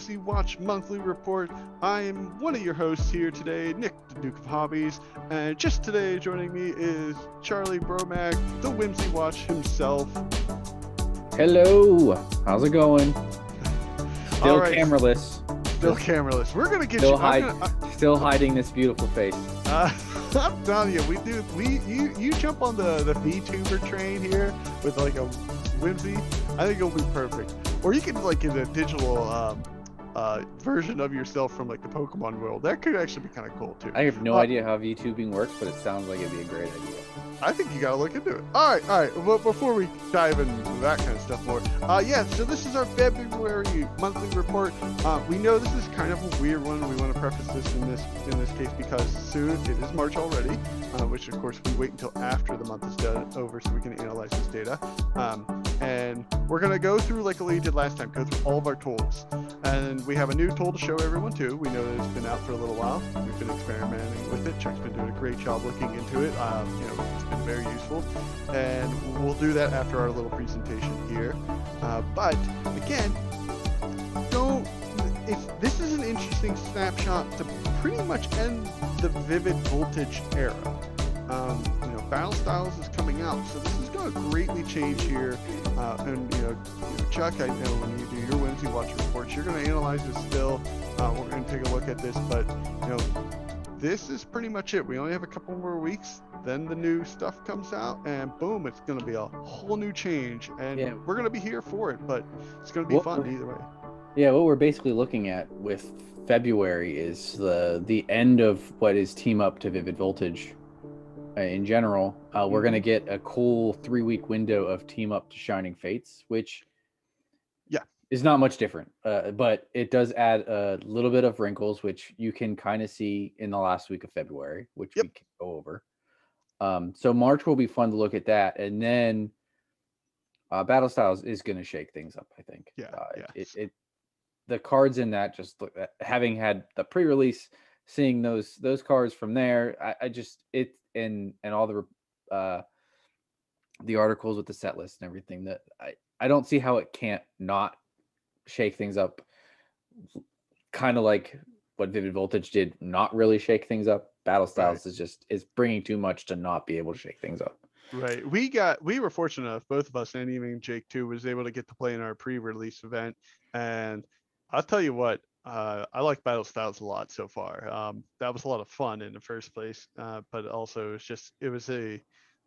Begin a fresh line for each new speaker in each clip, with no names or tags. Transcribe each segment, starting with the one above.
Whimsey Watch Monthly Report. I am one of your hosts here today, Nick, the Duke of Hobbies, and just today joining me is Charlie Bromack, the Whimsey Watch himself.
Hello, how's it going? Still
right.
Cameraless.
Still cameraless. We're gonna get
still hiding this beautiful face.
I'm telling you, you jump on the VTuber train here with like a Whimsy. I think it'll be perfect. Or you can like get a digital version of yourself from like the Pokemon world. That could actually be kind of cool too.
I have no idea how VTubing works, but it sounds like it'd be a great idea.
I think you gotta look into it. All right. Well, before we dive into that kind of stuff more, so this is our February monthly report. We know this is kind of a weird one. We want to preface this in this case because soon it is March already, which of course we wait until after the month is done over so we can analyze this data. And we're gonna go through like we did last time, go through all of our tools, and we have a new tool to show everyone too. We know that it's been out for a little while. We've been experimenting with it. Chuck's been doing a great job looking into it. It's been very useful, and we'll do that after our little presentation here. But again, this is an interesting snapshot to pretty much end the Vivid Voltage era. Battle Styles is coming out, so this is going to greatly change here. And Chuck, I know when you do your Whimsy Watch reports, you're going to analyze this still. We're going to take a look at this, but this is pretty much it. We only have a couple more weeks, then the new stuff comes out, and boom, it's going to be a whole new change. And we're going to be here for it, but it's going to be fun either way.
Yeah, what we're basically looking at with February is the end of what is Team Up to Vivid Voltage. In general, we're going to get a cool 3-week window of Team Up to Shining Fates, which is not much different, but it does add a little bit of wrinkles, which you can kind of see in the last week of February, which we can go over. So March will be fun to look at that, and then Battle Styles is going to shake things up, I think. The cards in that, just having had the pre-release, seeing those cards from there, and all the articles with the set list and everything, that I don't see how it can't not shake things up, kind of like what Vivid Voltage did not really shake things up. Battle Styles is bringing too much to not be able to shake things up.
Right. We were fortunate enough, both of us, and even Jake too, was able to get to play in our pre-release event, and I'll tell you what, I like Battle Styles a lot so far. That was a lot of fun in the first place, but also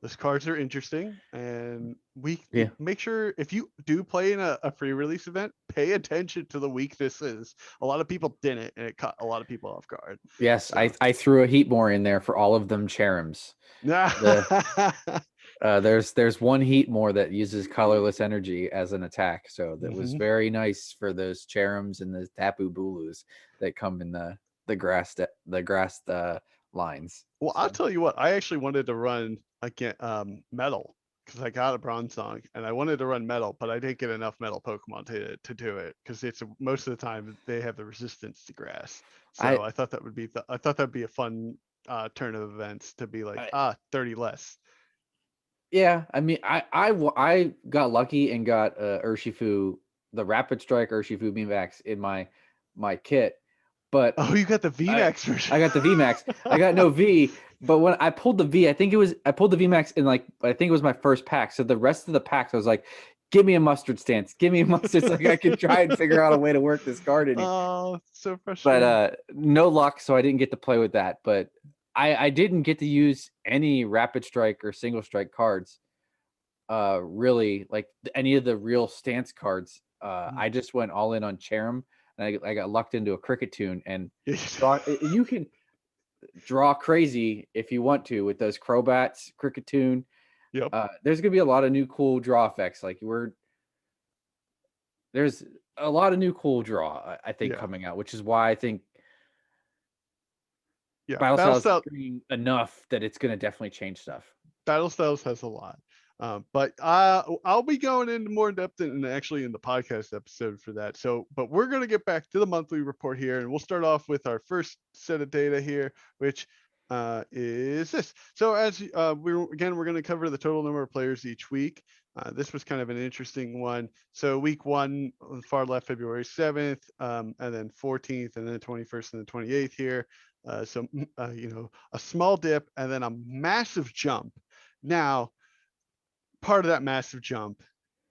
those cards are interesting, and make sure if you do play in a pre-release event, pay attention to the weaknesses. A lot of people didn't, and it caught a lot of people off guard.
Yes, so. I threw a Heatmore in there for all of them Cherums. There's one Heatmore that uses colorless energy as an attack, so that was very nice for those Cherums and the Tapu Bulus that come in the grass lines.
Well, I'll tell you what, I actually wanted to run Metal, because I got a Bronze Song, and I wanted to run Metal, but I didn't get enough Metal Pokemon to do it, because most of the time they have the resistance to grass. So I thought that would be a fun turn of events to be like 30 less.
Yeah, I mean, I got lucky and got Urshifu, the Rapid Strike Urshifu VMAX in my kit, but
you got the VMAX version.
I got the VMAX. I got no V, but when I pulled the V, I pulled the VMAX in I think it was my first pack. So the rest of the packs, I was like, give me a mustard stance, give me a mustard, so I could try and figure out a way to work this card in.
Oh, so frustrating.
But no luck, so I didn't get to play with that. But I didn't get to use any Rapid Strike or Single Strike cards, really, like any of the real stance cards. I just went all in on Cherim, and I got lucked into a Cricket Tune, and you can draw crazy if you want to with those Crobats, Cricket Tune.
Yep.
There's gonna be a lot of new cool draw effects. There's a lot of new cool draw, I think, coming out, which is why I think Battle Styles is doing enough that it's going to definitely change stuff.
Battle Styles has a lot. But I'll be going into more depth in the podcast episode for that. But we're going to get back to the monthly report here, and we'll start off with our first set of data here, which is this. So as we're going to cover the total number of players each week. This was kind of an interesting one. So week one, on the far left, February 7th, and then 14th, and then 21st and the 28th here. So a small dip and then a massive jump. Now, part of that massive jump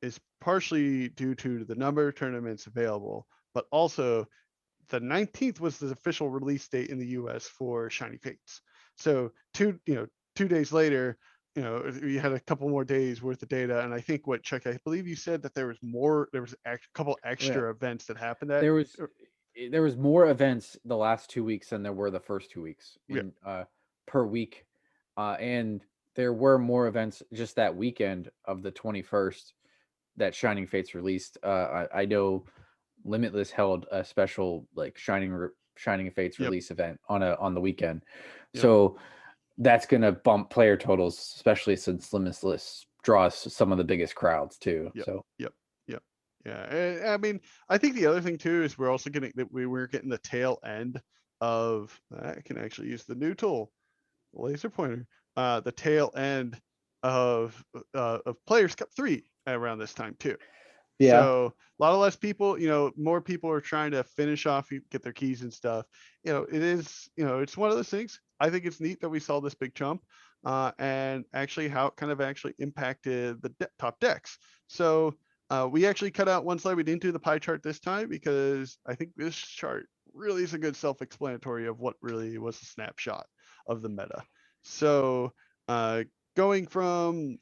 is partially due to the number of tournaments available, but also the 19th was the official release date in the US for Shiny Fates. So 2 days later, you had a couple more days worth of data. And I think what Chuck, I believe you said that there was a couple
Yeah,
extra events that happened at.
there was there was more events the last 2 weeks than there were the first 2 weeks
Yeah.
in per week, and there were more events just that weekend of the 21st that Shining Fates released. I know Limitless held a special like Shining Fates
Yep.
release event on the weekend,
Yep.
so that's gonna bump player totals, especially since Limitless draws some of the biggest crowds too.
Yep.
So
Yep. Yep. Yeah. And, I mean, I think the other thing too is we're also getting that we were getting the tail end of. I can actually use the new tool, laser pointer. The tail end of Players Cup 3 around this time too.
yeah,
So a lot of less people, more people are trying to finish off, get their keys and stuff. It is, it's one of those things. I think it's neat that we saw this big jump, and actually how it kind of actually impacted the top decks. So we actually cut out one slide. We didn't do the pie chart this time because I think this chart really is a good self-explanatory of what really was a snapshot of the meta. So going from,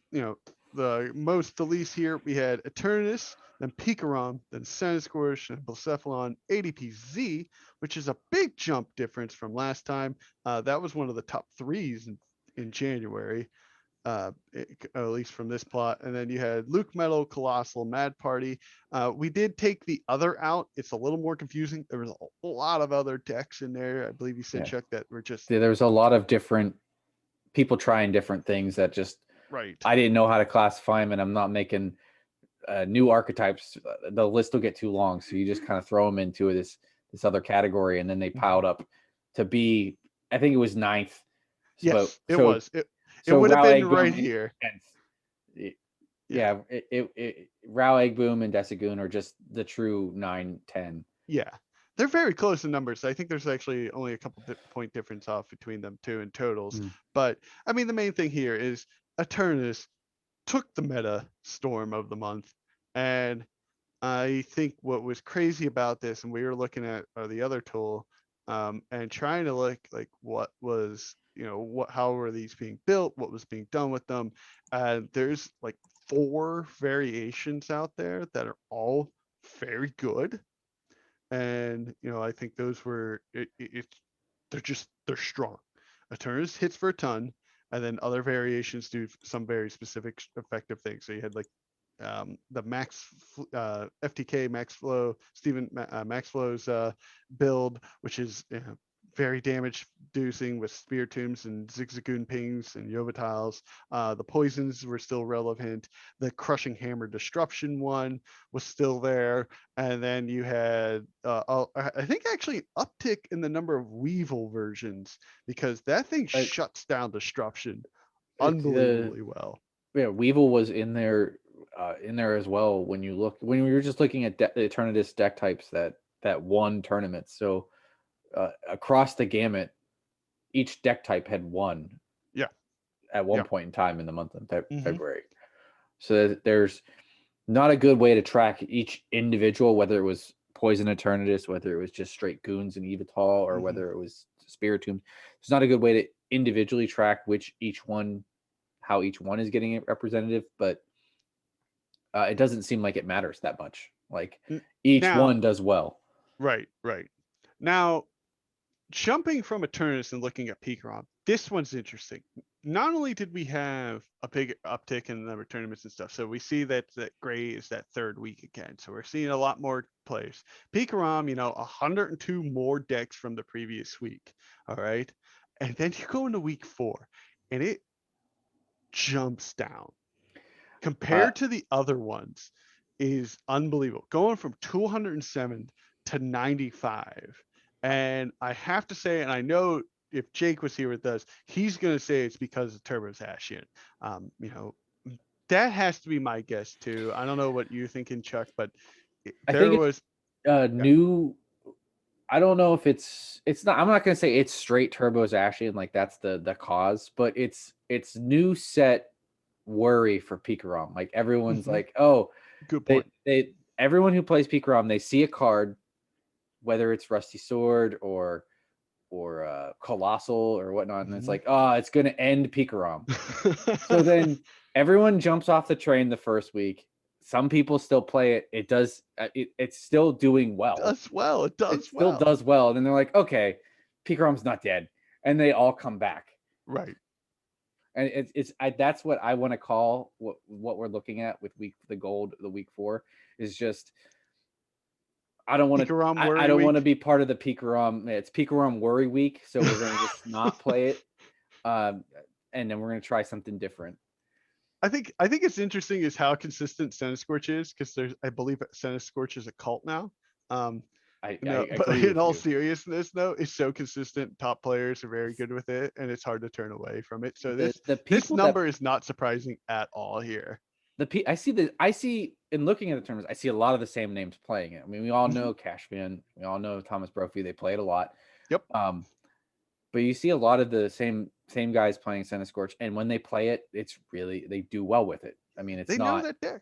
the most to least here, we had Eternus, then Pikarom, then Sandusquash, and Blacephalon, ADP-Z, which is a big jump difference from last time. That was one of the top threes in January, at least from this plot. And then you had Luke Metal, Colossal, Mad Party. We did take the other out. It's a little more confusing. There was a lot of other decks in there. I believe you said,
yeah.
Chuck, that were just
There's a lot of different people trying different things that just
right.
I didn't know how to classify them, and I'm not making new archetypes. The list will get too long, so you just kind of throw them into this other category, and then they piled up to be. I think it was ninth. So
Yes, it was. It
so
would have
Rao
been
Egg
right
Boom
here.
yeah, Rao Egg Boom and Desagoon are just the true 9, 10.
Yeah, they're very close in numbers. I think there's actually only a couple point difference off between them two in totals.
Mm.
But I mean, the main thing here is Eternus took the meta storm of the month, and I think what was crazy about this, and we were looking at the other tool, and trying to look like what was, how were these being built, what was being done with them, and there's like 4 variations out there that are all very good. And I think those were they're strong. Eternus hits for a ton, and then other variations do some very specific effective things. So you had like the FTK Max Flow, Steven Max Flow's build, which is very damage inducing with Spear Tombs and Zigzagoon Pings and Yovatiles. The poisons were still relevant. The Crushing Hammer Disruption one was still there. And then you had, I think actually an uptick in the number of Weevil versions, because that thing shuts down Disruption unbelievably well.
Yeah, Weevil was in there as well when we were just looking at the Eternatus deck types that won tournaments. So across the gamut, each deck type had won.
Yeah.
At one point in time in the month of
Mhm.
February. So there's not a good way to track each individual, whether it was Poison Eternatus, whether it was just straight Goons and Evital, or whether it was Spiritomb. It's not a good way to individually track how each one is getting representative, but it doesn't seem like it matters that much. Like each one does well.
Right. Now, jumping from Eternus and looking at Pikarom, this one's interesting. Not only did we have a big uptick in the number of tournaments and stuff, so we see that Gray is that third week again. So we're seeing a lot more players. Pikarom, 102 more decks from the previous week. All right. And then you go into week 4 and it jumps down compared to the other ones is unbelievable. Going from 207 to 95. And I have to say, and I know if Jake was here with us, he's gonna say it's because of Turbo's Ashen. You know, that has to be my guess too. I don't know what you're thinking, Chuck, but
I
there
think it's
was yeah.
new. I don't know if it's not. I'm not gonna say it's straight Turbo's Ashley and like that's the cause, but it's new set worry for Pikarom. Like everyone's
Mhm,
like, oh,
good
they
point.
they everyone who plays Pikarom, they see a card, whether it's Rusty Sword or Colossal or whatnot, and it's
Mhm.
like, oh, it's gonna end Pikarom. So then everyone jumps off the train the first week. Some people still play it. It does. It's still doing well.
Does well. It
It
does
still
well.
does well. And then they're like, okay, Picarom's not dead, and they all come back.
Right.
And that's what I want to call what we're looking at with the week 4 is just
Pikarom
I
worry
don't want to
week.
be part of the Picarom. It's Picarom worry week, so we're gonna just not play it, um, and then we're gonna try something different.
I think it's interesting is how consistent Scorch is because there's I believe Scorch is a cult now. Um,
I
no, but
agree
in
with
all
you.
seriousness, though, it's so consistent. Top players are very good with it, and it's hard to turn away from it. So
The
this
people that
number is not surprising at all here.
I see in looking at the tournaments, I see a lot of the same names playing it. I mean, we all
Mhm.
know Cashman, we all know Thomas Brophy. They play it a lot.
Yep,
Um, but you see a lot of the same guys playing Scorch, and when they play it, it's really they do well with it. I mean, it's
they know
not.
that deck.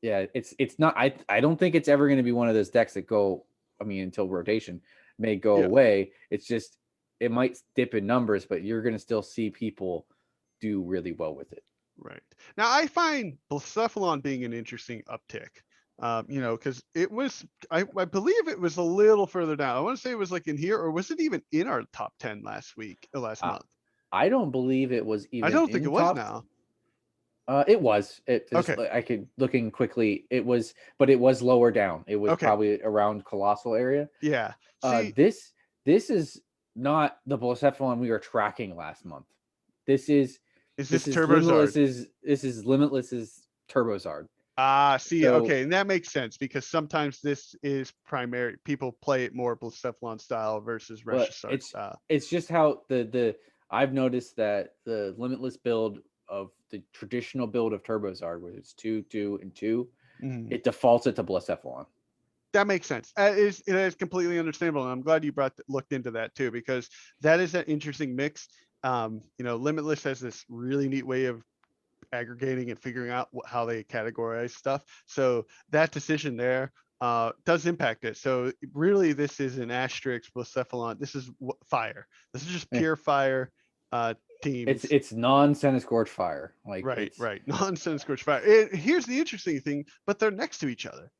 Yeah, it's not. I don't think it's ever going to be one of those decks that go. I mean, until rotation may go
Yeah,
away. It's just it might dip in numbers, but you're going to still see people do really well with it.
right. Now I find Blacephalon being an interesting uptick. You know, because it was I believe it was a little further down. I want to say it was like in here, or was it even in our top 10 last week, last
Uh,
month?
I don't believe it was
I
even
don't think it
in
was
top.
now.
It was. It just
Okay,
I could looking quickly. It was, but it was lower down. It was
okay,
probably around Colossal area.
yeah.
Uh,
See,
this this is not the Blacephalon we were tracking last month. This is
is
this
this
is
Turbozard?
Limitless's Turbozard.
Ah, see,
So
okay, and that makes sense because sometimes this is primary. People play it more Blacephalon style versus
but
Reshasard style.
it's just how the I've noticed that the Limitless build of the traditional build of Turbozard, where it's 2, 2, and 2,
Mhm.
it defaults it to Blacephalon.
That makes sense. It is completely understandable, and I'm glad you looked into that too because that is an interesting mix. You know, Limitless has this really neat way of aggregating and figuring out how they categorize stuff. So that decision there does impact it. So really, this is an asterisk Blacephalon. This is fire. This is just
Eh,
pure fire uh, teams.
it's non-Scorch fire. Like
Right,
it's
right. Nonsense Scorch Fire. And here's the interesting thing, but they're next to each other.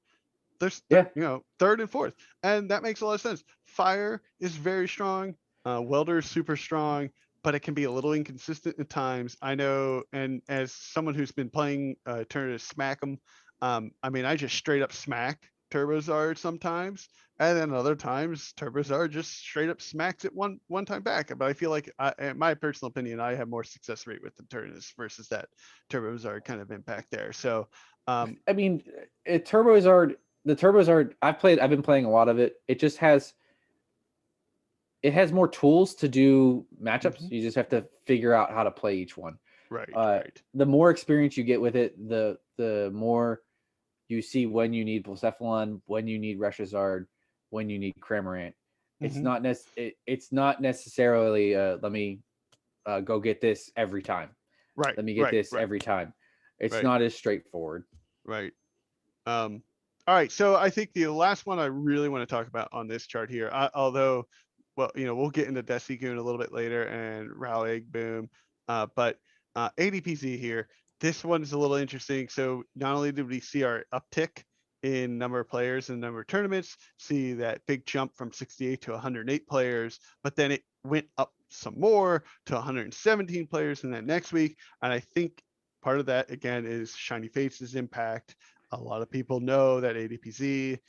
They're
yeah.
you know third and fourth, and that makes a lot of sense. Fire is very strong. Welder is super strong, but it can be a little inconsistent at times. I know, and as someone who's been playing Turn to Smack them, I mean, I just straight up smack Turbozard sometimes, and then other times Turbozard just straight up smacks it one time back. But I feel like, in my personal opinion, I have more success rate with the Turnus versus that Turbozard kind of impact there. So,
I mean, Turbozard. The Turbozard. I've been playing a lot of it. It has more tools to do matchups.
mhm,
You just have to figure out how to play each one.
right,
Uh,
right.
the more experience you get with it, the more you see when you need Blacephalon, when you need Reshazard, when you need Cramorant.
Mhm.
It's not necessarily let me go get this every time.
Right,
Let me get
right,
this
right,
every time. It's
right,
not as straightforward.
right. All right. So I think the last one I really want to talk about on this chart here, although, well, you know, we'll get into Desigoon a little bit later and Rao Egg Boom, but ADPZ here, this one's a little interesting. So not only did we see our uptick in number of players and number of tournaments, see that big jump from 68 to 108 players, but then it went up some more to 117 players in that next week. And I think part of that again is Shiny Faces impact. A lot of people know that ADPZ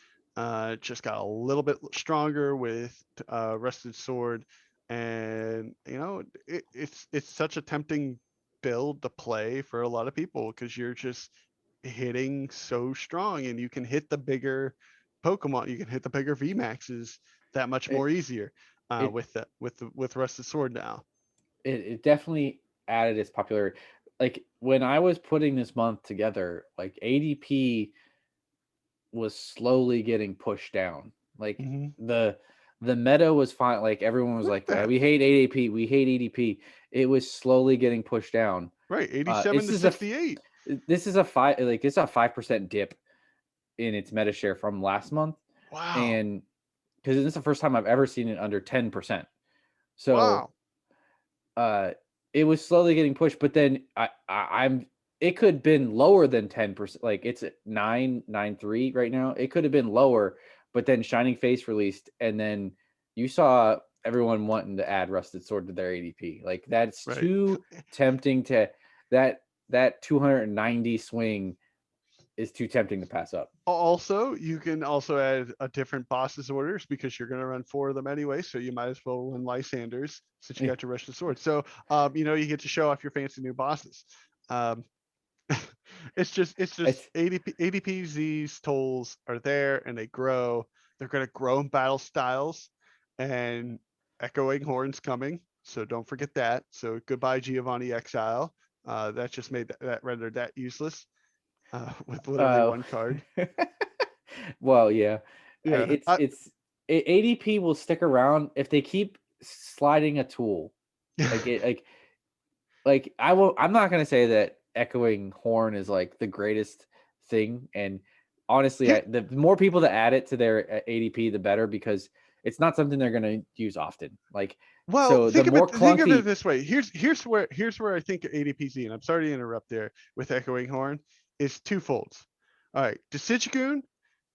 just got a little bit stronger with Rusted Sword, and you know it's such a tempting build to play for a lot of people because you're just hitting so strong, and you can hit the bigger Pokemon, you can hit the bigger VMAXs that much
It,
more easier.
It
with Rusted Sword now.
it definitely added its popularity. Like when I was putting this month together, like ADP was slowly getting pushed down. Like
Mm-hmm.
the meta was fine. Like everyone was
Look
like,
at that.
we hate ADP, we hate ADP. It was slowly getting pushed down.
Right, 87
This
to
is a
68.
this is a 5% dip in its meta share from last month,
Wow.
and because this is the first time I've ever seen it under 10%. So
Wow.
uh it was slowly getting pushed, but then I'm it could have been lower than 10%. Like it's at 993 right now. It could have been lower, but then Shining Face released, and then you saw everyone wanting to add Rusted Sword to their ADP. Like that's
Right.
too tempting to that 290 swing is too tempting to pass up.
Also, you can also add a different boss's orders because you're going to run 4 of them anyway. So you might as well run Lysanders since you
Yeah.
got your Rusted Sword. So, you get to show off your fancy new bosses. Um, it's just
It's
ADP Z's tools are there and they grow. They're going to grow in battle styles, and Echoing Horn's coming. So don't forget that. So goodbye Giovanni Exile. That just made that rendered that useless with literally
uh
one card.
well, yeah.
Yeah.
ADP will stick around if they keep sliding a tool. Like it like I'm not going to say that Echoing Horn is like the greatest thing, and honestly,
Here,
the more people that add it to their ADP the better, because it's not something they're going to use often. Like
well,
so the more
think of it
clunky.
this way. Here's where I think ADPZ, and I'm sorry to interrupt there with Echoing Horn, is twofolds. All right, Decidugoon,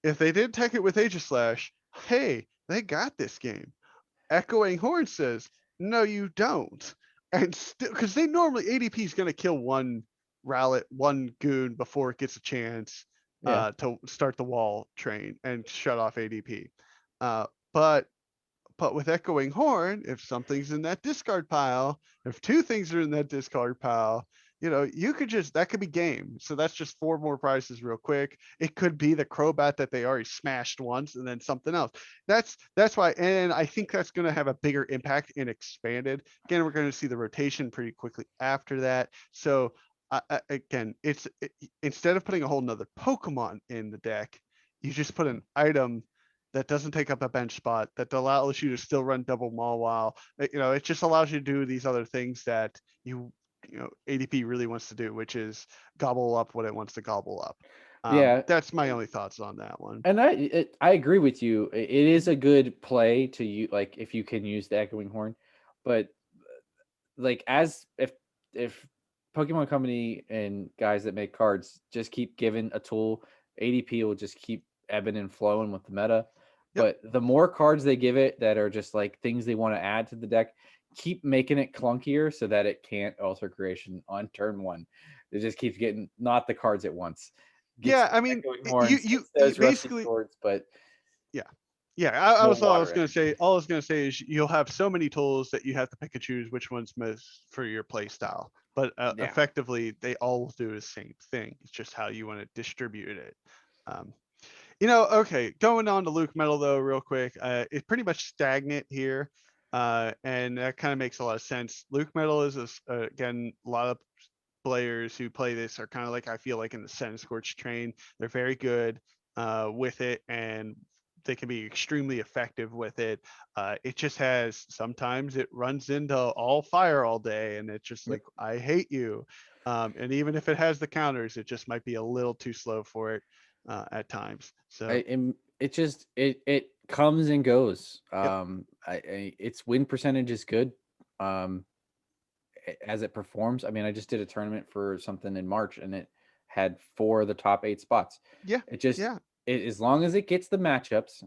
if they did tech it with Aegislash, hey, they got this game. Echoing Horn says, no, you don't. And still, because they normally ADP is going to kill one Rowlet, one Goon before it gets a chance
Yeah.
to start the wall train and shut off ADP. Uh, but with Echoing Horn, if something's in that discard pile, if 2 things are in that discard pile, you could just that could be game. So that's just 4 more prizes real quick. It could be the Crobat that they already smashed once and then something else. That's why, and I think that's going to have a bigger impact in expanded. Again, we're going to see the rotation pretty quickly after that. So again, instead of putting a whole nother Pokemon in the deck, you just put an item that doesn't take up a bench spot, that allows you to still run double Mawile. It just allows you to do these other things that ADP really wants to do, which is gobble up what it wants to gobble up.
Yeah.
That's my only thoughts on that one.
And I agree with you. It is a good play to you, like if you can use the Echoing Horn, but like as if Pokemon Company and guys that make cards just keep giving a tool, ADP will just keep ebbing and flowing with the meta.
Yep.
But the more cards they give it that are just like things they want to add to the deck, keep making it clunkier so that it can't alter creation on turn 1. It just keeps getting not the cards at once. Gets
Yeah, I mean,
Echoing
you
Horns,
you,
gets
you
those Rusty
basically,
Swords, but
yeah. Yeah, I
no
was all I was
water in
gonna
it.
say. All I was gonna say is you'll have so many tools that you have to pick and choose which one's most for your play style. But
Yeah.
effectively, they all do the same thing. It's just how you want to distribute it. Um, okay, going on to Luke Metal though, real quick. It's pretty much stagnant here, and that kind of makes a lot of sense. Luke Metal is again a lot of players who play this are kind of like I feel like in the Sun Scorch train. They're very good with it, and they can be extremely effective with it. It just has sometimes it runs into all fire all day, and it's just
Yep.
like I hate you. And even if it has the counters, it just might be a little too slow for it at times. So
It just it comes and goes.
yep,
Its win percentage is good. Um, as it performs. I mean, I just did a tournament for something in March, and it had 4 of the top 8 spots.
yeah,
It just
yeah.
as long as it gets the matchups,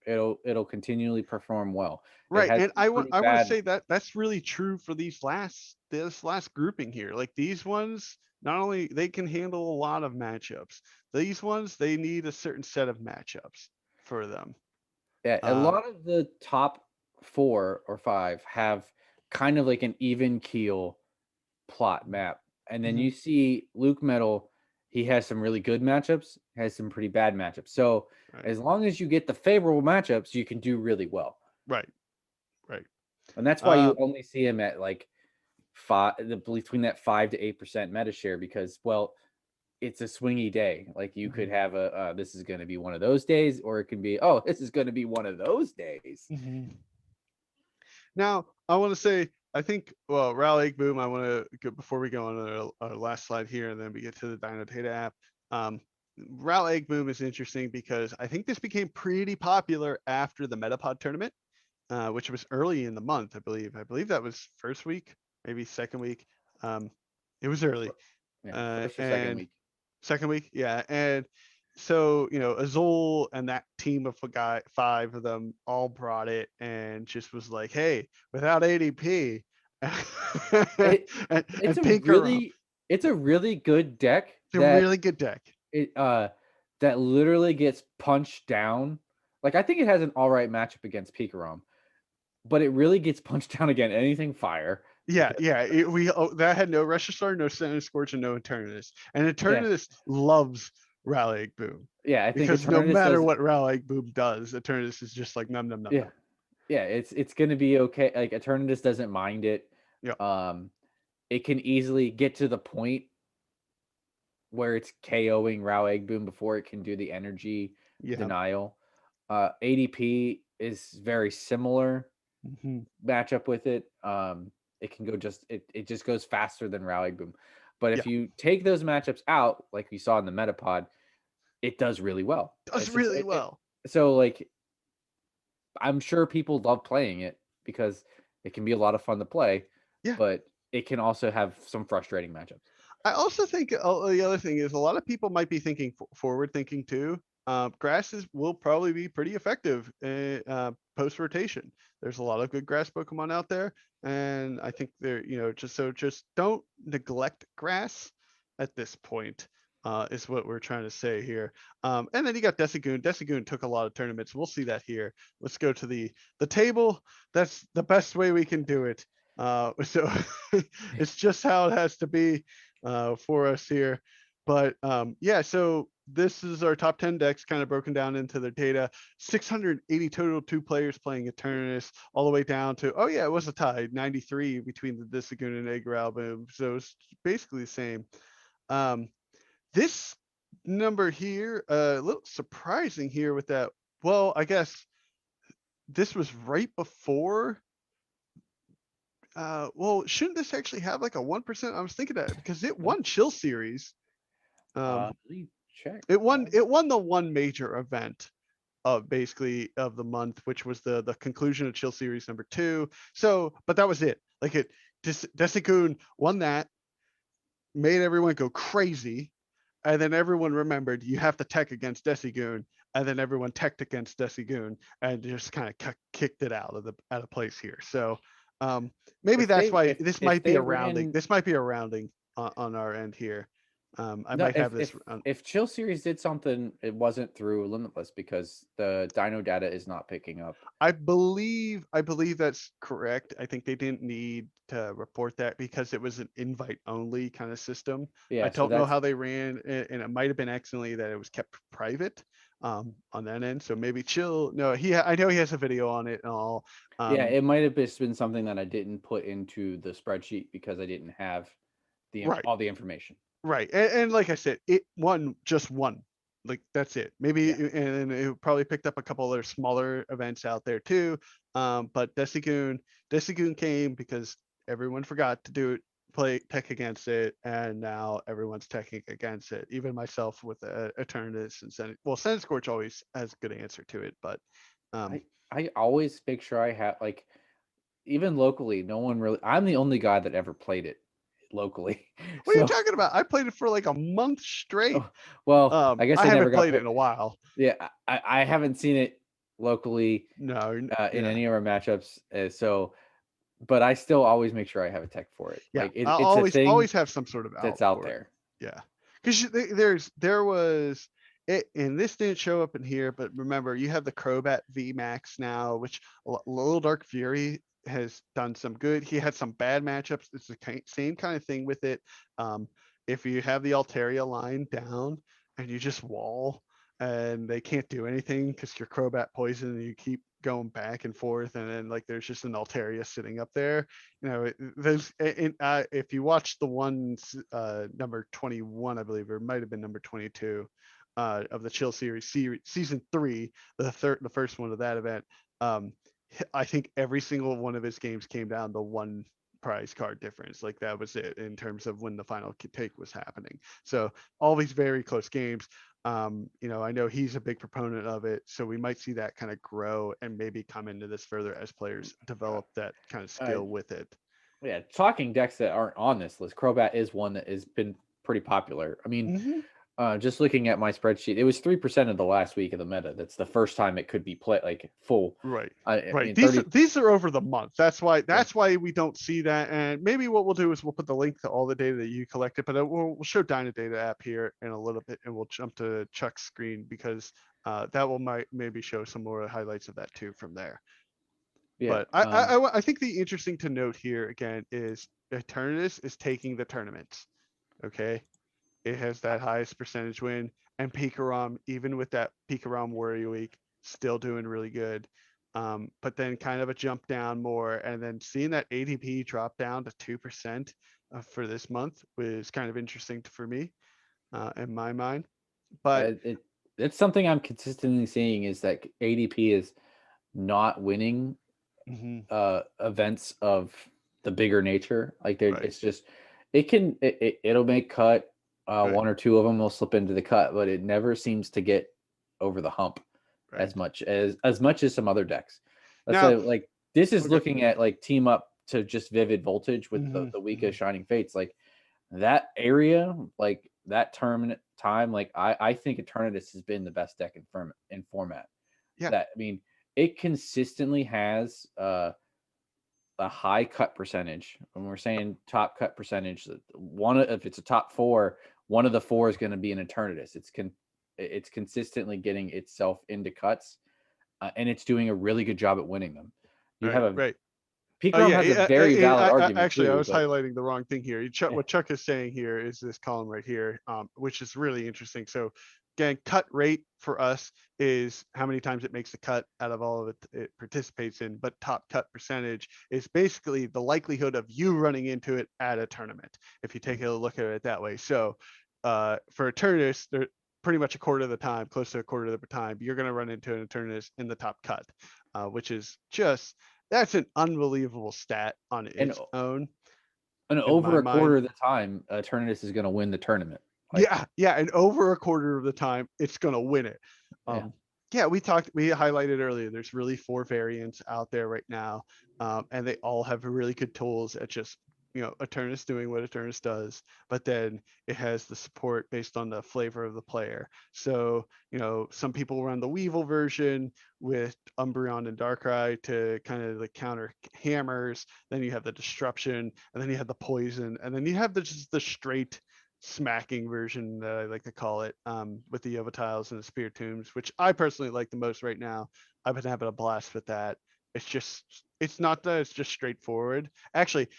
it'll continually perform well. It
Right,
has
and
some pretty
I want to
bad.
say that that's really true for this last grouping here. Like these ones, not only they can handle a lot of matchups. These ones they need a certain set of matchups for them.
Yeah, a
Um,
lot of the top 4 or 5 have kind of like an even keel plot map. And then
mhm,
you see Luke Metal, he has some really good matchups, has some pretty bad matchups. So
right,
as long as you get the favorable matchups, you can do really well.
right. Right.
And that's why you only see him at like between that 5 to 8% meta share, because, well, it's a swingy day. Like you could have this is going to be one of those days, or it can be, oh, this is going to be one of those days.
Now, I want to say, I think, well, Rally Egg Boom, I want to go before we go on our last slide here, and then we get to the Dino Data app. Rally Egg Boom is interesting because I think this became pretty popular after the Metapod tournament, which was early in the month, I believe. I believe that was first week, maybe second week. It was early.
Yeah, first or second
And
week.
second week, yeah. And so, Azul and that team of five of them all brought it and just was like, hey, without ADP
It,
and Pinker,
it's a really good deck
it's a
that
really good deck.
that literally gets punched down. Like, I think it has an all right matchup against Pikarom, but it really gets punched down again. Anything fire.
Yeah, yeah. That had no Reshistar, no Senate Scorch, and no Eternatus. And
Yeah.
Eternatus loves Rally Egg Boom.
Yeah, I think
Because no
Eternatus
matter
does.
what Rally Egg Boom does, Eternatus is just like num num num
Yeah,
num.
yeah. It's gonna be okay. Like, Eternatus doesn't mind it.
Yeah.
It can easily get to the point where it's KOing Rao Egg Boom before it can do the energy
Yeah.
denial. ADP is very similar matchup with it. It can go it just goes faster than Rao Egg Boom. But if
Yeah.
you take those matchups out, like we saw in the Metapod, it does really well.
Does really well.
So, like, I'm sure people love playing it because it can be a lot of fun to play.
Yeah.
But it can also have some frustrating matchups.
I also think the other thing is a lot of people might be thinking forward thinking too. Grasses will probably be pretty effective post rotation. There's a lot of good grass Pokemon out there, and I think they're just don't neglect grass at this point. Is what we're trying to say here. And then you got Desigoon. Desigoon took a lot of tournaments. We'll see that here. Let's go to the table. That's the best way we can do it. So it's just how it has to be for us here. But yeah, so this is our top 10 decks kind of broken down into their data. 680 total, 2 players playing Eternatus, all the way down to, oh yeah, it was a tie, 93 between the Disagoon and Egg album. So it's basically the same. This number here, a little surprising here with that. Well, I guess this was right before. Well, shouldn't this actually have like a 1%? I was thinking that because it won Chill Series.
Let me check.
It won the one major event of basically of the month, which was the conclusion of Chill Series number 2. So, but that was it. Like Desigoon won that, made everyone go crazy, and then everyone remembered you have to tech against Desigoon, and then everyone teched against Desigoon and just kind of kicked it out of place here. So maybe that's why this might be a rounding. This might be a rounding on our end here. I might have this.
If Chill Series did something, it wasn't through Limitless because the Dino data is not picking up.
I believe that's correct. I think they didn't need to report that because it was an invite only kind of system.
Yeah,
I don't know how they ran, and it might have been accidentally that it was kept private on that end. So maybe Chill. No, I know he has a video on it and all.
Yeah, it might have just been something that I didn't put into the spreadsheet because I didn't have all the information.
Right. And like I said, it just won. Like that's it. Maybe and it probably picked up a couple other smaller events out there too. But Desigoon came because everyone forgot to do it, play tech against it, and now everyone's teching against it. Even myself with Eternatus and Senate Scorch always has a good answer to it, but
I always make sure I have, like, even locally, no one really. I'm the only guy that ever played it locally.
What are you talking about? I played it for like a month straight.
Well, I guess
I
never
haven't played it in a while.
Yeah, I haven't seen it locally.
No,
in any of our matchups. So, but I still always make sure I have a tech for it.
Yeah,
like it's
always,
a thing
always have some sort of
that's out there.
Yeah, because there was it, and this didn't show up in here, but remember you have the Crobat V Max now, which Little Dark Fury has done some good. He had some bad matchups. It's the same kind of thing with it. If you have the Altaria line down and you just wall and they can't do anything because you're Crobat poison and you keep going back and forth, and then like there's just an Altaria sitting up there. If you watch the ones number 21, I believe, or it might have been number 22 of the Chill season 3, the first one of that event. Um, I think every single one of his games came down to one prize card difference. Like that was it in terms of when the final take was happening. So all these very close games. I know he's a big proponent of it, so we might see that kind of grow and maybe come into this further as players develop that kind of skill with it.
Yeah, talking decks that aren't on this list, Crobat is one that has been pretty popular. I mean, just looking at my spreadsheet, it was 3% of the last week of the meta. That's the first time it could be played like full.
Right.
I
Right.
mean,
These are over the month. That's why we don't see that. And maybe what we'll do is we'll put the link to all the data that you collected, but we'll show Data app here in a little bit, and we'll jump to Chuck's screen because that will maybe show some more highlights of that too from there.
Yeah.
But I think the interesting to note here again is Eternatus is taking the tournaments. Okay. It has that highest percentage win, and Pikarom, even with that Pikarom Warrior Week, still doing really good. But then kind of a jump down more, and then seeing that ADP drop down to 2% for this month was kind of interesting for me, in my mind. But
it's something I'm consistently seeing is that ADP is not winning events of the bigger nature. Like it's just it'll make cut. One or two of them will slip into the cut, but it never seems to get over the hump as much as some other decks. That's why like this is looking at like team up to just Vivid Voltage with the week of Shining Fates. Like that area, like that tournament time, like I think Eternatus has been the best deck in format.
Yeah.
That I mean, it consistently has a high cut percentage. When we're saying top cut percentage, if it's a top 4, one of the 4 is going to be an Eternatus. It's consistently getting itself into cuts, and it's doing a really good job at winning them. You have a Pikarom has a very valid argument.
Actually,
too,
I was highlighting the wrong thing here. What Chuck is saying here is this column right here, which is really interesting. So again, cut rate for us is how many times it makes the cut out of all of it participates in, but top cut percentage is basically the likelihood of you running into it at a tournament, if you take a look at it that way. So for Eternatus, they're pretty much a quarter of the time, close to a quarter of the time, you're going to run into an Eternatus in the top cut, which is just, that's an unbelievable stat on its own.
And over a quarter of the time, Eternatus is going to win the tournament.
And over a quarter of the time, it's going to win it. We highlighted earlier, there's really 4 variants out there right now, and they all have really good tools at just, Eternatus doing what Eternatus does, but then it has the support based on the flavor of the player. So, some people run the Weevil version with Umbreon and Darkrai to kind of like counter hammers. Then you have the Disruption, and then you have the Poison, and then you have just the straight smacking version that I like to call it, with the Yovatiles and the Spiritombs, which I personally like the most right now. I've been having a blast with that. It's not that it's just straightforward. Actually,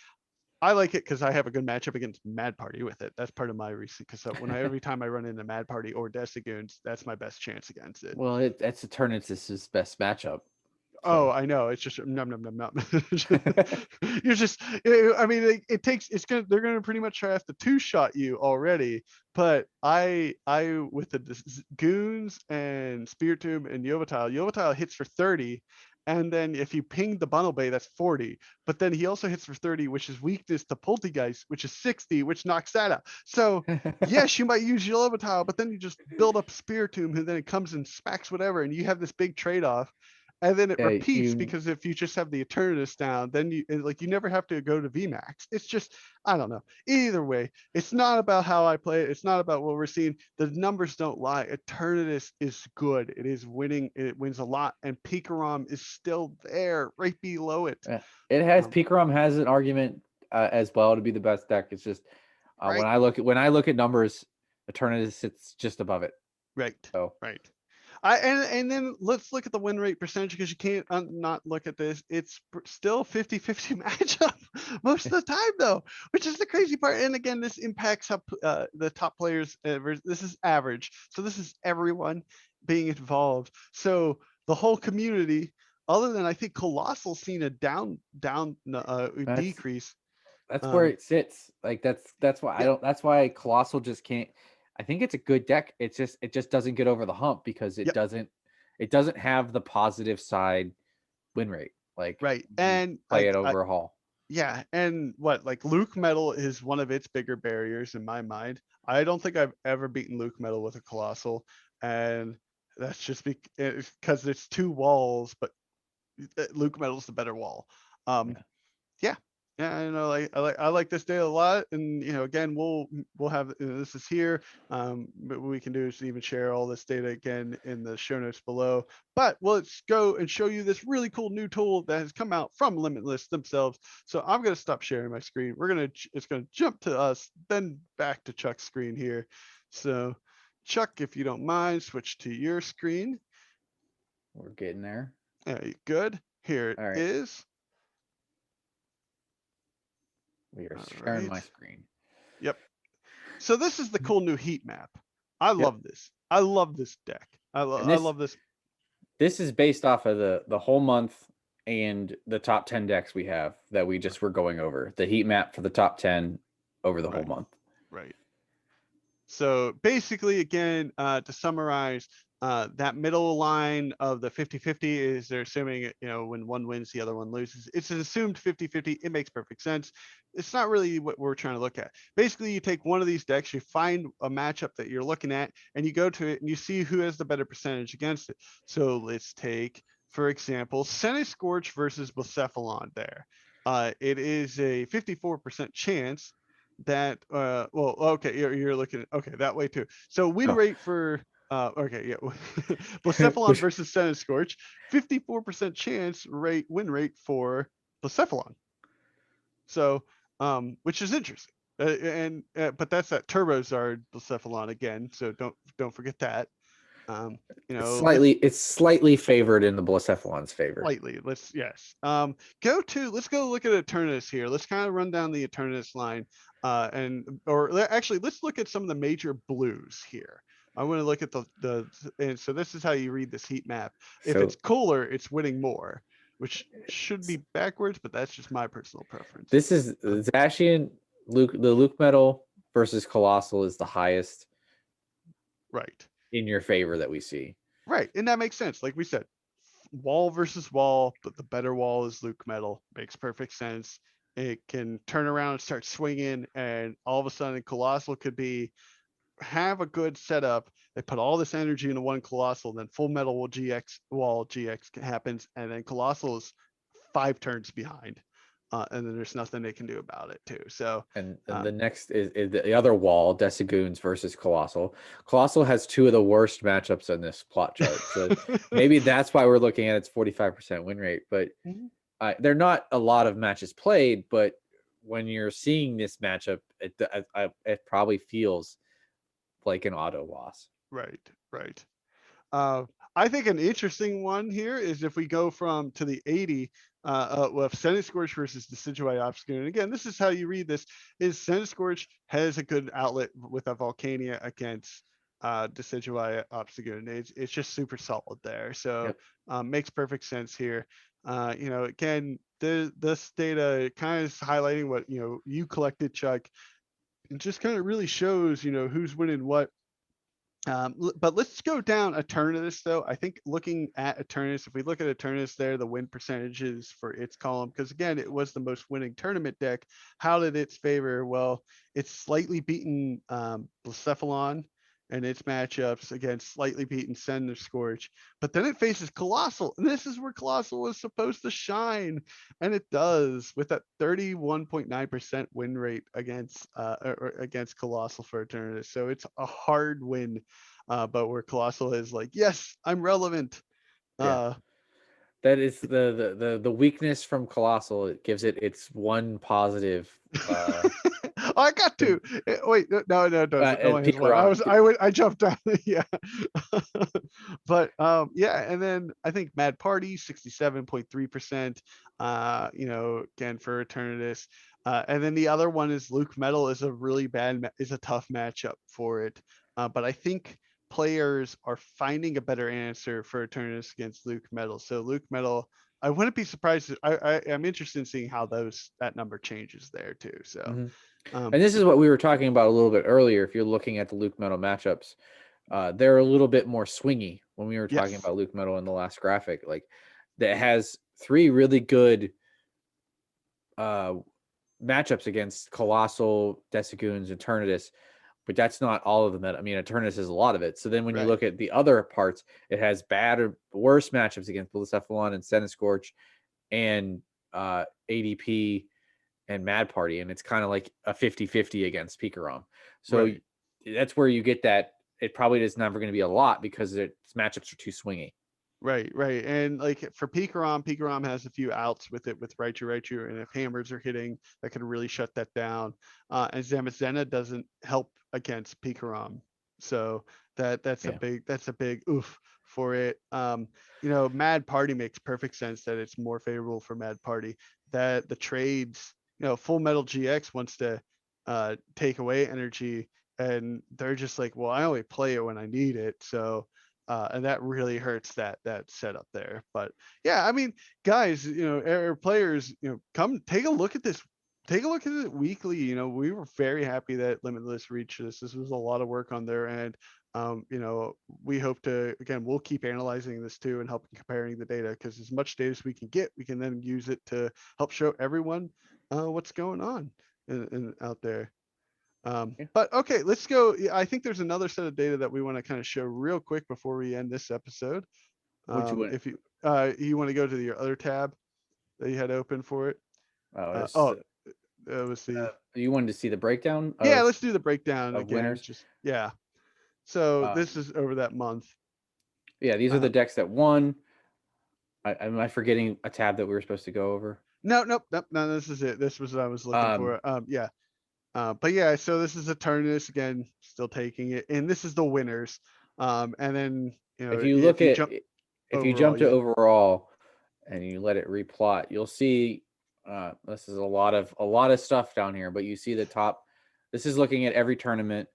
I like it because I have a good matchup against Mad Party with it. That's part of my reason. Because every time I run into Mad Party or Desigoons, that's my best chance against it.
Well, that's Eternatus' best matchup.
Oh, I know. It's just num. You're just. I mean, they're gonna pretty much try to 2-shot you already. But I with the Goons and Spiritomb and Yovatile hits for 30. And then if you ping the Bundle Bay, that's 40. But then he also hits for 30, which is weakness to Poltergeist, which is 60, which knocks that out. So yes, you might use your Yovatile, but then you just build up Spiritomb, and then it comes and smacks whatever, and you have this big trade-off. And then it repeats because if you just have the Eternatus down, then you never have to go to VMAX. It's just, I don't know. Either way, it's not about how I play it. It's not about what we're seeing. The numbers don't lie. Eternatus is good. It is winning. It wins a lot. And Pikarom is still there, right below it.
It has Pikarom has an argument as well to be the best deck. It's just when I look at numbers, Eternatus sits just above it.
Right.
So
right. And then let's look at the win rate percentage, because you can't not look at this. It's still 50-50 matchup most of the time, though, which is the crazy part. And again, this impacts how the top players. This is average, so this is everyone being involved. So the whole community other than I think Colossal seen a
That's
decrease.
that's where
Um,
it sits. Like that's why I
yeah,
don't. That's why Colossal just can't. I think it's a good deck. It just doesn't get over the hump because
yeah,
it doesn't have the positive side win rate. Like
right.
you
And
play it
I
overhaul.
yeah, and what like Luke Metal is one of its bigger barriers in my mind. I don't think I've ever beaten Luke Metal with a Colossal, and that's just because it's two walls, but Luke Metal's the better wall. Um,
Yeah.
yeah, yeah, I like this day a lot, and again, we'll have this is here. But what we can do is even share all this data again in the show notes below. But let's go and show you this really cool new tool that has come out from Limitless themselves. So I'm gonna stop sharing my screen. It's gonna jump to us, then back to Chuck's screen here. So Chuck, if you don't mind, switch to your screen.
We're getting there.
Good. Here it
All right.
is.
We are
All
sharing
right.
my screen.
Yep. So this is the cool new heat map. I
Yep.
love this. I love this deck.
And
I love this.
this is based off of the whole month and the top 10 decks we have that we just were going over. The heat map for the top 10 over the whole
Right,
month.
right. So basically, again, to summarize, that middle line of the 50-50 is they're assuming, when one wins, the other one loses. It's an assumed 50-50. It makes perfect sense. It's not really what we're trying to look at. Basically, you take one of these decks, you find a matchup that you're looking at, and you go to it and you see who has the better percentage against it. So let's take, for example, Senate Scorch versus Blacephalon there. It is a 54% chance that well, okay, you're looking at, okay, that way too. So win
Oh.
rate for okay, yeah. Blacephalon
Which
versus Senate Scorch, 54% chance rate win rate for Blacephalon. So which is interesting. And but that's that Turbozard Blacephalon again, so don't forget that. Um, let's
it's slightly favored in the Blacephalon's favor.
slightly. Yes. Let's go look at Eternus here. Let's kind of run down the Eternus line. Actually, let's look at some of the major blues here. I want to look at and so this is how you read this heat map. If
So
it's cooler, it's winning more, which should be backwards, but that's just my personal preference.
this is
Uh,
Zacian the Luke Metal versus Colossal is the highest
right.
in your favor that we see.
Right. And that makes sense. Like we said, wall versus wall, but the better wall is Luke Metal. Makes perfect sense. It can turn around and start swinging, and all of a sudden, Colossal could have a good setup. They put all this energy into one Colossal, then Full Metal will GX happens, and then Colossal is 5 turns behind, and then there's nothing they can do about it too. So,
And the
um,
next is the other wall, Decigoons versus Colossal. Colossal has two of the worst matchups on this plot chart. So maybe that's why we're looking at its 45% win rate. But they're not a lot of matches played, but when you're seeing this matchup, it probably feels like an auto loss.
right, right. Uh, I think an interesting one here is if we go from to the 80 with Senate Scorch versus Decidueye Obscure. And again, this is how you read this: is Senate Scorch has a good outlet with a Volcania against Decidueye Obscure. It's just super solid there. So
Yep.
makes perfect sense here. Again, this data kind of is highlighting what you collected, Chuck. It just kind of really shows who's winning what. But let's go down Eternus though. I think looking at Eternus, if we look at Eternus there, the win percentages for its column, because again, it was the most winning tournament deck. How did its favor? Well, it's slightly beaten Blacephalon and its matchups against slightly beaten Sender Scorch, but then it faces Colossal, and this is where Colossal was supposed to shine, and it does with that 31.9% win rate against or against Colossal for Eternus. So it's a hard win, but where Colossal is like, yes, I'm relevant.
Yeah.
Uh,
That is the weakness from Colossal. It gives it its one positive
I got to wait. No, no one has
peak
one.
rod.
I jumped down. Yeah, but yeah, and then I think Mad Party 67.3%. Again for Eternatus, and then the other one is Luke Metal is a really is a tough matchup for it. But I think players are finding a better answer for Eternus against Luke Metal. So Luke Metal, I wouldn't be surprised. I'm interested in seeing how that number changes there too. So,
And this is what we were talking about a little bit earlier. If you're looking at the Luke Metal matchups, they're a little bit more swingy when we were talking
yes,
about Luke Metal in the last graphic. Like that has 3 really good matchups against Colossal, Desegoons, and Eternatus, but that's not all of them. I mean, Eternatus is a lot of it. So then when you
right,
look at the other parts, it has bad or worse matchups against Bullcephalon and Senescorch and ADP and Mad Party, and it's kind of like a 50-50 against Pikarom. So
right.
that's where you get that. It probably is never going to be a lot because its matchups are too swingy.
Right, right. And like for Pikarom has a few outs with it with Raichu, and if hammers are hitting, that could really shut that down. And Zamazenta doesn't help against Pikarom. So that's
Yeah.
a big oof for it. Mad Party makes perfect sense that it's more favorable for Mad Party. That the trades, Full Metal GX wants to take away energy, and they're just like, well, I only play it when I need it. So and that really hurts that setup there. But yeah, I mean, guys, or players, come take a look at this. Take a look at it weekly. We were very happy that Limitless reached this. This was a lot of work on their end. We hope to, again, we'll keep analyzing this too and help comparing the data, because as much data as we can get, we can then use it to help show everyone what's going on out there.
Yeah.
But okay, let's go. I think there's another set of data that we want to kind of show real quick before we end this episode.
Would you want?
If you want to go to your other tab that you had open for it.
Oh,
That was the
you wanted to see the breakdown
yeah. Let's do the breakdown
of
again.
winners.
Just yeah. So
Um,
this is over that month.
yeah, these are the
Uh,
decks that won. Am I forgetting a tab that we were supposed to go over?
no, nope, nope, no. This is it. This was what I was looking
Um,
for. Yeah. But yeah, so this is Eternus again, still taking it, and this is the winners. And then
if you look
if you
at
jump
if you
overall,
jump to
yeah,
overall and you let it replot, you'll see this is a lot of stuff down here, but you see the top. This is looking at every tournament.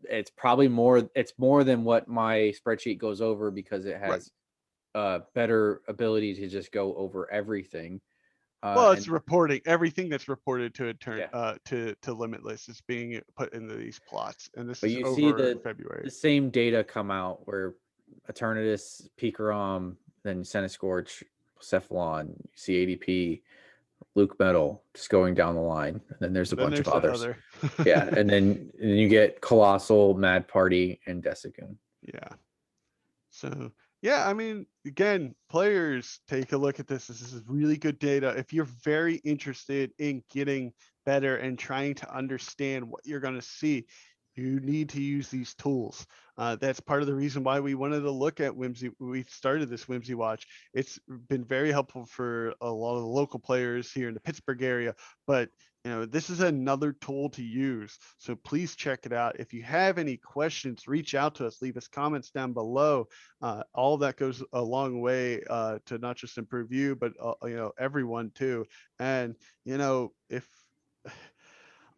It's probably more. It's more than what my spreadsheet goes over because it
right.
has better ability to just go over everything.
Well, it's
And
reporting everything that's reported to
yeah,
to Limitless is being put into these plots, and this
but
is
you see
over in
the
February.
same data come out where Eternatus, Pikarom, then Senescorch, Cephalon, you see ADP, Luke Metal, just going down the line. And then there's a
Then
bunch of
there's the
others.
other.
Yeah. And you get Colossal, Mad Party, and Desegoon.
Yeah. So yeah, I mean, again, players, take a look at this. This is really good data. If you're very interested in getting better and trying to understand what you're going to see, you need to use these tools. That's part of the reason why we wanted to look at Whimsy. We started this Whimsy Watch. It's been very helpful for a lot of the local players here in the Pittsburgh area, but this is another tool to use. So please check it out. If you have any questions, reach out to us, leave us comments down below. All that goes a long way to not just improve you, but everyone too. And if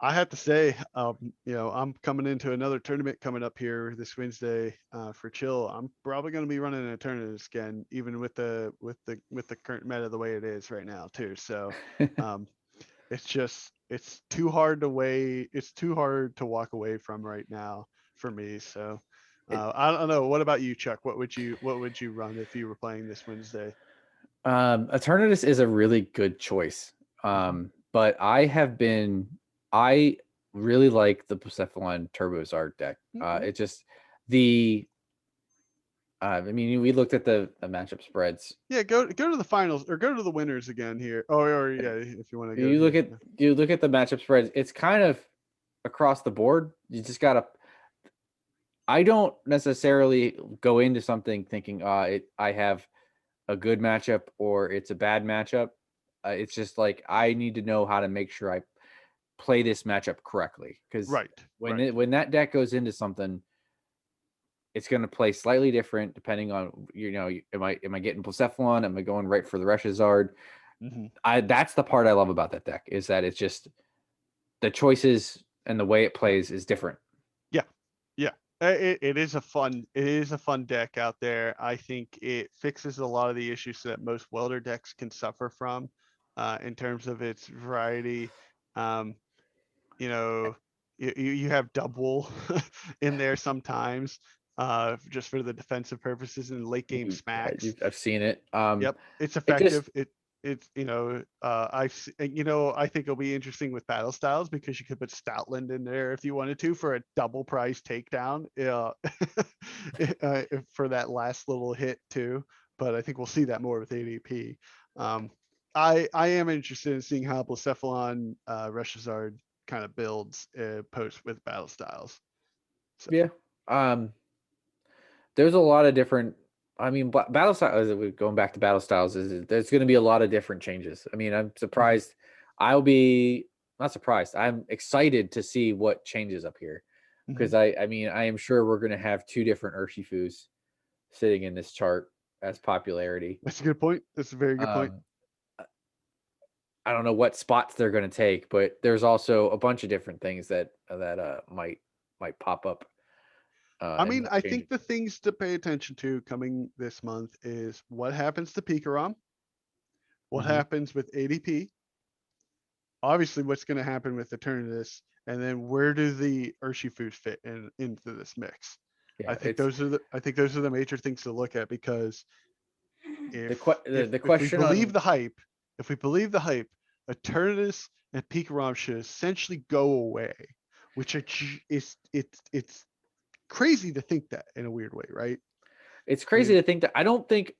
I have to say, I'm coming into another tournament coming up here this Wednesday for chill. I'm probably going to be running an tournament again, even with the current meta the way it is right now too. So um, it's too hard to weigh. It's too hard to walk away from right now for me. So
It,
I don't know. What about you, Chuck? What would you run if you were playing this Wednesday?
Eternatus is a really good choice.
Mhm.
But I really like the Persephone Turbozard deck.
Mhm.
It just the I mean, we looked at the matchup spreads.
Yeah, go to the finals or go to the winners again here. Or yeah, if you want to go
You look
here.
at you look at the matchup spreads. It's kind of across the board. You just gotta. I don't necessarily go into something thinking, I have a good matchup or it's a bad matchup. It's just like I need to know how to make sure I play this matchup correctly because
Right, right.
when that deck goes into something, it's going to play slightly different depending on am I getting Blacephalon? Am I going right for the Reshazard?
Hmm.
That's the part I love about that deck is that it's just the choices and the way it plays is different.
Yeah, yeah. It is a fun deck out there. I think it fixes a lot of the issues that most welder decks can suffer from, in terms of its variety. Um, you know, you have double in there sometimes, just for the defensive purposes in late game smacks.
I've seen it.
Yep, it's
It just
effective. It's I think it'll be interesting with battle styles because you could put Stoutland in there if you wanted to for a double price takedown, for that last little hit too. But I think we'll see that more with ADP. Um, I am interested in seeing how Blacephalon Reshazard kind of builds post with battle styles. So.
Yeah. There's a lot of different. I mean, battle styles. Going back to battle styles, there's going to be a lot of different changes. I mean, I'm surprised. I'll be not surprised. I'm excited to see what changes up here because I mean, I am sure we're going to have two different Urshifus sitting in this chart as popularity.
That's a good point. That's a very good point.
I don't know what spots they're going to take, but there's also a bunch of different things that might pop up.
I mean, I think the things to pay attention to coming this month is what happens to Pikarom, what happens with ADP, obviously what's going to happen with Eternatus, and then where do the Urshifus fit into this mix? Yeah, I think those are the major things to look at because if we believe the hype, Eternatus and Pikarom should essentially go away, which it's crazy to think that in a weird way, right?
It's crazy to think that. I don't think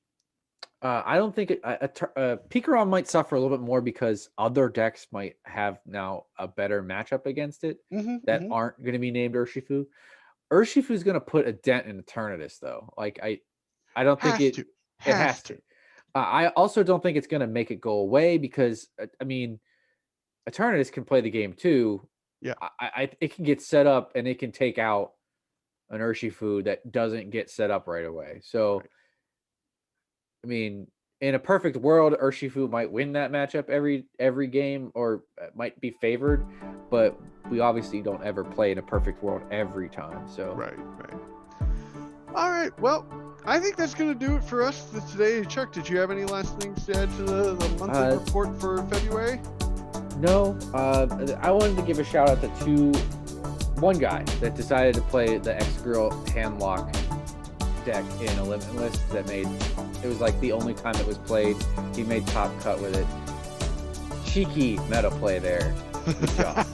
Pikarom might suffer a little bit more because other decks might have now a better matchup against it that aren't going to be named Urshifu. Urshifu is going to put a dent in Eternatus, though. Like I don't think it has to. I also don't think it's going to make it go away because I mean, Eternatus can play the game too.
Yeah,
it can get set up and it can take out an Urshifu that doesn't get set up right away. So, right. I mean, in a perfect world, Urshifu might win that matchup every game or might be favored, but we obviously don't ever play in a perfect world every time. So
right. All right. Well, I think that's going to do it for us today. Chuck, did you have any last things to add to the monthly report for February?
No. I wanted to give a shout out to one guy that decided to play the X-Girl Handlock deck in a Limitless that it was like the only time it was played. He made top cut with it. Cheeky meta play there. Good job.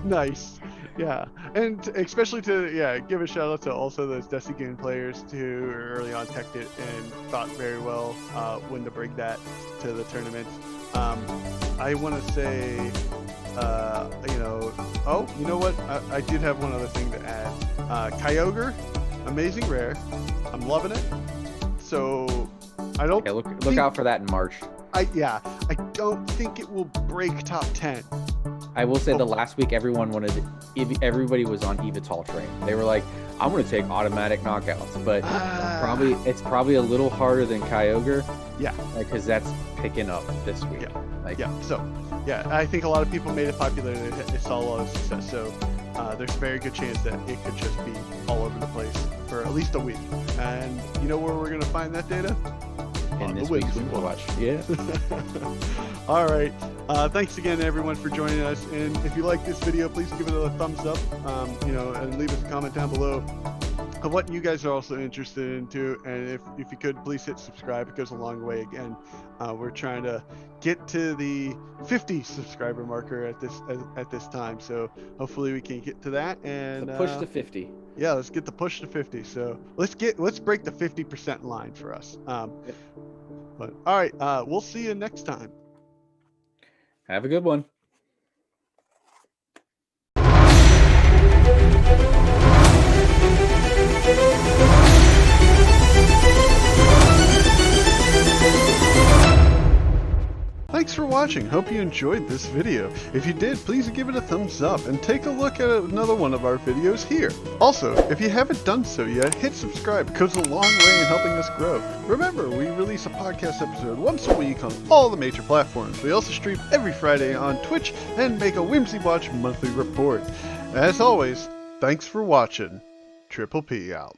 Nice. Yeah. And especially to give a shout out to also those Dusty Game players who early on teched it and thought very well when to bring that to the tournament. I want to say you know what? I did have one other thing to add. Kyogre, amazing rare. I'm loving it. So I don't
look out for that in March.
I don't think it will break top 10.
I will say the last week everybody was on Evital train. They were like, I'm going to take automatic knockouts, but it's probably a little harder than Kyogre.
Yeah.
Because that's picking up this week.
Yeah. So, I think a lot of people made it popular and it saw a lot of success. So, there's a very good chance that it could just be all over the place for at least a week. And you know where we're going to find that data?
In this week's Whimsey Watch. Yeah.
All right. Thanks again, everyone, for joining us. And if you like this video, please give it a thumbs up. And leave us a comment down below of what you guys are also interested in too. And if you could, please hit subscribe. It goes a long way. Again, we're trying to get to the 50 subscriber marker at this time. So hopefully we can get to that and
push to 50.
Yeah, let's get the push to 50. So let's break the 50% line for us. But all right, we'll see you next time.
Have a good one.
Thanks for watching. Hope you enjoyed this video. If you did, please give it a thumbs up and take a look at another one of our videos here. Also, if you haven't done so yet, hit subscribe. It goes a long way in helping us grow. Remember, we release a podcast episode once a week on all the major platforms. We also stream every Friday on Twitch and make a Whimsy Watch monthly report. As always, thanks for watching. Triple P out.